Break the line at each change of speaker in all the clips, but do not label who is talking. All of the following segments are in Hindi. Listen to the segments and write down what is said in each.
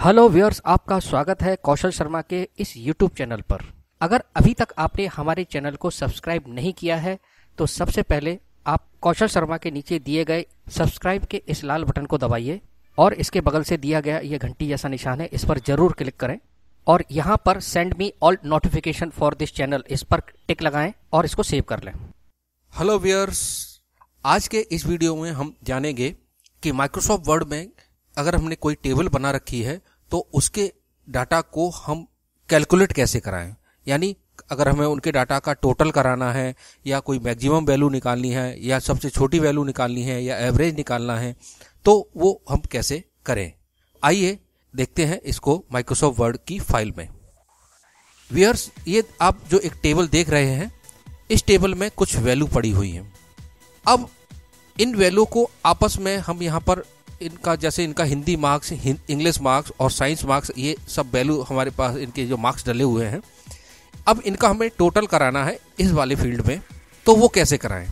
हेलो व्यूअर्स, आपका स्वागत है कौशल शर्मा के इस यूट्यूब चैनल पर। अगर अभी तक आपने हमारे चैनल को सब्सक्राइब नहीं किया है तो सबसे पहले आप कौशल शर्मा के नीचे दिए गए सब्सक्राइब के इस लाल बटन को दबाइए और इसके बगल से दिया गया ये घंटी जैसा निशान है, इस पर जरूर क्लिक करें और यहाँ पर send me all notification for this channel, इस पर टिक लगाएं और इसको सेव कर लें।
हेलो व्यूअर्स, आज के इस वीडियो में हम जानेंगे कि माइक्रोसॉफ्ट वर्ड में अगर हमने कोई टेबल बना रखी है तो उसके डाटा को हम कैलकुलेट कैसे कराएं। यानी अगर हमें उनके डाटा का टोटल कराना है या कोई मैक्सिमम वैल्यू निकालनी है या सबसे छोटी वैल्यू निकालनी है या एवरेज निकालना है तो वो हम कैसे करें। आइए देखते हैं इसको माइक्रोसॉफ्ट वर्ड की फाइल में। व्यूअर्स, ये आप जो एक टेबल देख रहे हैं, इस टेबल में कुछ वैल्यू पड़ी हुई है। अब इन वैल्यू को आपस में हम यहाँ पर इनका जैसे इनका हिंदी मार्क्स, इंग्लिश मार्क्स और साइंस मार्क्स, ये सब वैल्यू हमारे पास इनके जो मार्क्स डले हुए हैं, अब इनका हमें टोटल कराना है इस वाले फील्ड में। तो वो कैसे कराएं?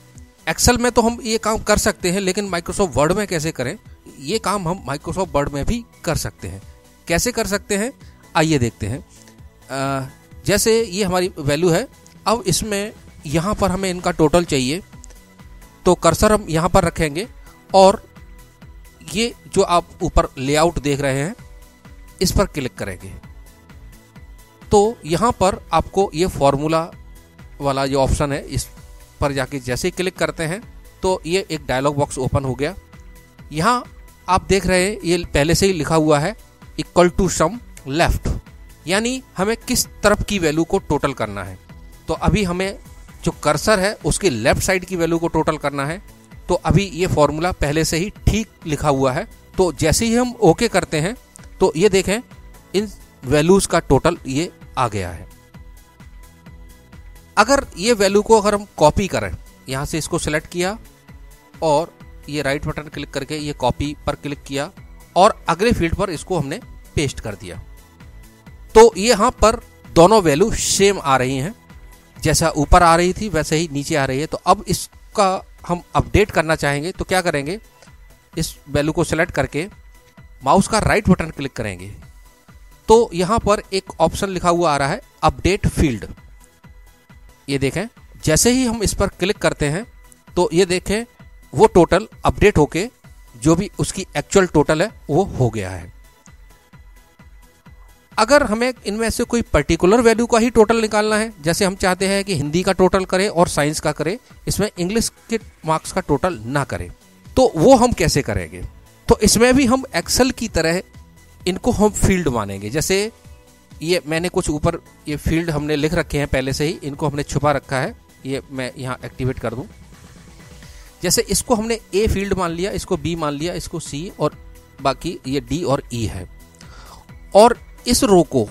एक्सेल में तो हम ये काम कर सकते हैं, लेकिन माइक्रोसॉफ्ट वर्ड में कैसे करें? ये काम हम माइक्रोसॉफ्ट वर्ड में भी कर सकते हैं। कैसे कर सकते हैं आइए देखते हैं। जैसे ये हमारी वैल्यू है, अब इसमें यहाँ पर हमें इनका टोटल चाहिए तो कर्सर हम यहाँ पर रखेंगे और ये जो आप ऊपर लेआउट देख रहे हैं इस पर क्लिक करेंगे तो यहाँ पर आपको ये फॉर्मूला वाला जो ऑप्शन है इस पर जाके जैसे ही क्लिक करते हैं तो ये एक डायलॉग बॉक्स ओपन हो गया। यहाँ आप देख रहे हैं ये पहले से ही लिखा हुआ है इक्वल टू सम लेफ्ट, यानी हमें किस तरफ की वैल्यू को टोटल करना है। तो अभी हमें जो कर्सर है उसके लेफ्ट साइड की वैल्यू को टोटल करना है। तो अभी ये फॉर्मूला पहले से ही ठीक लिखा हुआ है, तो जैसे ही हम ओके करते हैं तो ये देखें इन वैल्यूज का टोटल ये आ गया है। अगर ये वैल्यू को अगर हम कॉपी करें, यहां से इसको सिलेक्ट किया और ये राइट बटन क्लिक करके ये कॉपी पर क्लिक किया और अगले फील्ड पर इसको हमने पेस्ट कर दिया, तो यहां पर दोनों वैल्यू सेम आ रही हैं। जैसा ऊपर आ रही थी वैसे ही नीचे आ रही है। तो अब इसका हम अपडेट करना चाहेंगे तो क्या करेंगे, इस वैल्यू को सिलेक्ट करके माउस का राइट बटन क्लिक करेंगे तो यहां पर एक ऑप्शन लिखा हुआ आ रहा है अपडेट फील्ड। ये देखें, जैसे ही हम इस पर क्लिक करते हैं तो ये देखें वो टोटल अपडेट होके जो भी उसकी एक्चुअल टोटल है वो हो गया है। अगर हमें इनमें से कोई पर्टिकुलर वैल्यू का ही टोटल निकालना है, जैसे हम चाहते हैं कि हिंदी का टोटल करें और साइंस का करें, इसमें इंग्लिश के मार्क्स का टोटल ना करें, तो वो हम कैसे करेंगे? तो इसमें भी हम एक्सेल की तरह इनको हम फील्ड मानेंगे। जैसे ये मैंने कुछ ऊपर ये फील्ड हमने लिख रखे हैं पहले से ही, इनको हमने छुपा रखा है, ये मैं यहाँ एक्टिवेट कर दूं। जैसे इसको हमने ए फील्ड मान लिया, इसको बी मान लिया, इसको सी और बाकी ये डी और ई है। और इस रो को,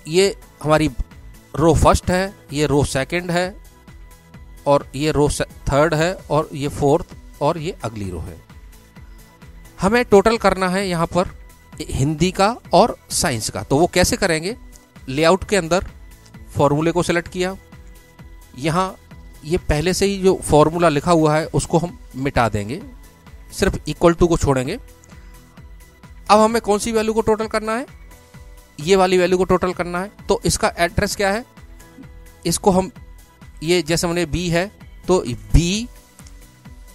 ये हमारी रो फर्स्ट है, ये रो सेकंड है और ये रो थर्ड है और ये फोर्थ और ये अगली रो है। हमें टोटल करना है यहाँ पर हिंदी का और साइंस का। तो वो कैसे करेंगे? लेआउट के अंदर फॉर्मूले को सिलेक्ट किया, यहाँ ये पहले से ही जो फॉर्मूला लिखा हुआ है उसको हम मिटा देंगे, सिर्फ इक्वल टू को छोड़ेंगे। अब हमें कौन सी वैल्यू को टोटल करना है? ये वाली वैल्यू को टोटल करना है। तो इसका एड्रेस क्या है? इसको हम ये जैसे हमने बी है तो बी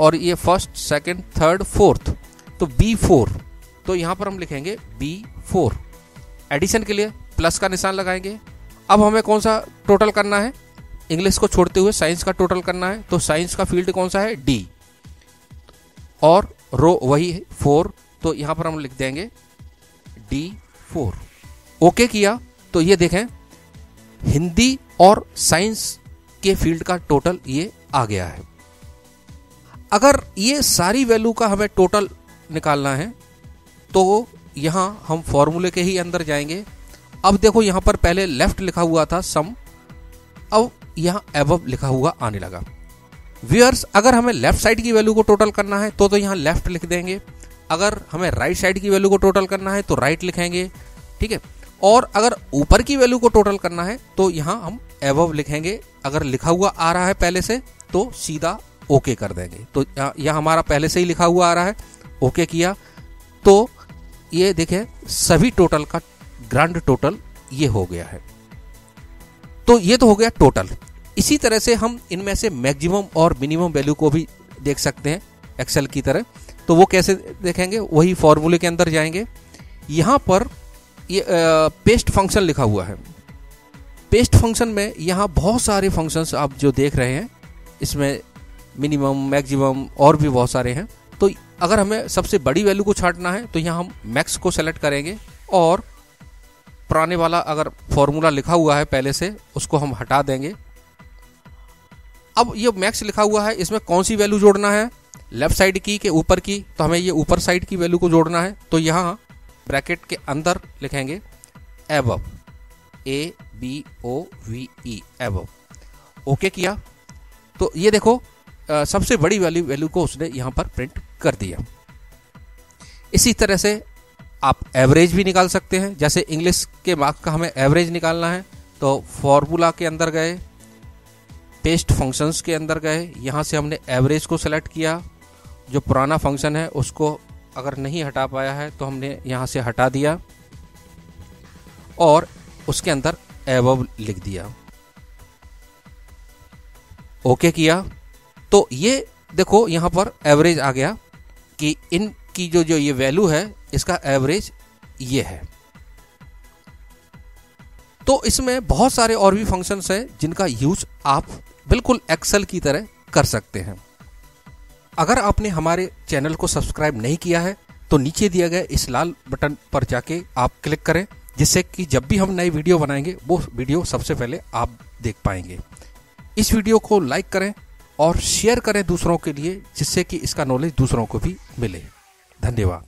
और ये फर्स्ट सेकंड थर्ड फोर्थ, तो B4, तो यहां पर हम लिखेंगे B4। एडिशन के लिए प्लस का निशान लगाएंगे। अब हमें कौन सा टोटल करना है? इंग्लिश को छोड़ते हुए साइंस का टोटल करना है। तो साइंस का फील्ड कौन सा है? D और रो वही है 4, तो यहां पर हम लिख देंगे D4। ओके किया तो ये देखें हिंदी और साइंस के फील्ड का टोटल ये आ गया है। अगर ये सारी वैल्यू का हमें टोटल निकालना है तो यहां हम फॉर्मूले के ही अंदर जाएंगे। अब देखो यहां पर पहले लेफ्ट लिखा हुआ था सम, अब यहां एबव लिखा हुआ आने लगा। व्यूअर्स, अगर हमें लेफ्ट साइड की वैल्यू को टोटल करना है तो यहां लेफ्ट लिख देंगे। अगर हमें राइट साइड की वैल्यू को टोटल करना है तो राइट लिखेंगे, ठीक है। और अगर ऊपर की वैल्यू को टोटल करना है तो यहां हम एबव लिखेंगे। अगर लिखा हुआ आ रहा है पहले से तो सीधा ओके कर देंगे। तो यहां हमारा पहले से ही लिखा हुआ आ रहा है, ओके किया तो ये देखें सभी टोटल का ग्रांड टोटल ये हो गया है। तो ये तो हो गया टोटल। इसी तरह से हम इनमें से मैक्सिमम और मिनिमम वैल्यू को भी देख सकते हैं एक्सेल की तरह। तो वो कैसे देखेंगे, वही फॉर्मूले के अंदर जाएंगे। यहाँ पर ये पेस्ट फंक्शन लिखा हुआ है। पेस्ट फंक्शन में यहाँ बहुत सारे फंक्शंस आप जो देख रहे हैं, इसमें मिनिमम मैक्सिमम और भी बहुत सारे हैं। तो अगर हमें सबसे बड़ी वैल्यू को छांटना है तो यहाँ हम मैक्स को सेलेक्ट करेंगे और पुराने वाला अगर फॉर्मूला लिखा हुआ है पहले से उसको हम हटा देंगे। अब ये मैक्स लिखा हुआ है, इसमें कौन सी वैल्यू जोड़ना है, लेफ्ट साइड की के ऊपर की, तो हमें ये ऊपर साइड की वैल्यू को जोड़ना है। तो यहाँ ब्रैकेट के अंदर लिखेंगे एबव, ABOVE एबव। ओके किया तो ये देखो सबसे बड़ी वैल्यू को उसने यहाँ पर प्रिंट कर दिया। इसी तरह से आप एवरेज भी निकाल सकते हैं। जैसे इंग्लिश के मार्क्स का हमें एवरेज निकालना है तो फॉर्मूला के अंदर गए, पेस्ट फंक्शंस के अंदर गए, यहाँ से हमने एवरेज को सेलेक्ट किया। जो पुराना फंक्शन है उसको अगर नहीं हटा पाया है तो हमने यहाँ से हटा दिया और उसके अंदर एबव लिख दिया। ओके किया तो ये देखो यहाँ पर एवरेज आ गया कि इनकी जो ये वैल्यू है इसका एवरेज ये है। तो इसमें बहुत सारे और भी फंक्शंस हैं जिनका यूज आप बिल्कुल एक्सेल की तरह कर सकते हैं। अगर आपने हमारे चैनल को सब्सक्राइब नहीं किया है तो नीचे दिया गया इस लाल बटन पर जाके आप क्लिक करें, जिससे कि जब भी हम नई वीडियो बनाएंगे वो वीडियो सबसे पहले आप देख पाएंगे। इस वीडियो को लाइक करें और शेयर करें दूसरों के लिए, जिससे कि इसका नॉलेज दूसरों को भी मिले। धन्यवाद।